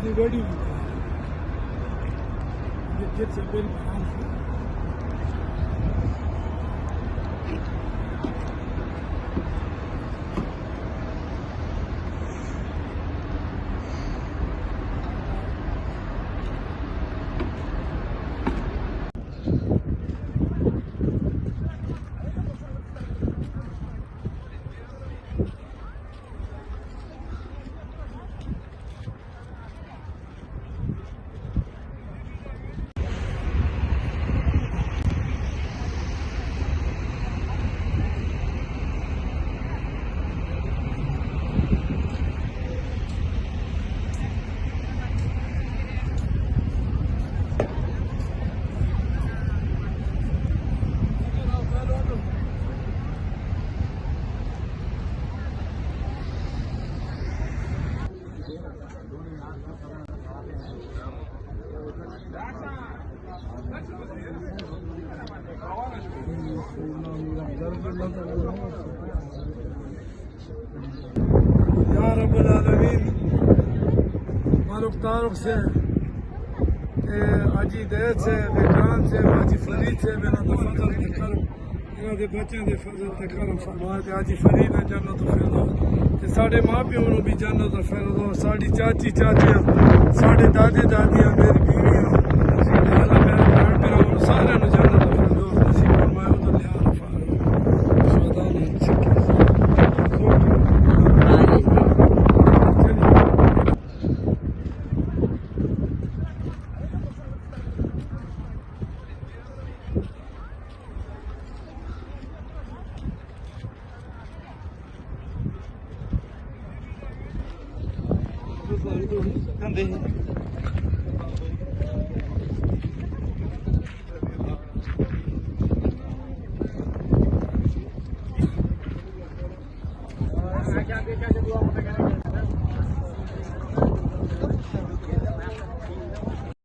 di body gets a very powerful. या रब्बुल आलमीन मालूक तारुक से अजी देर से बेकान से अजी फरीद से मेरा तो फजल ते करम इन्हां दे बच्चों दे फजल ते करम फरमा ते अजी फरीद ने जन्नत फिरदौस ते साडे मां प्यो नूं भी जन्नत फिरदौस साडी चाची चाचियां साडे दादे दादियां मेरी बीवियां अल्लाह मेरे भैन भरावां नूं सारिआं नूं जन्नत फिरदौस नसीब फरमाए उधर लिया रफा खुदा ने Nanti.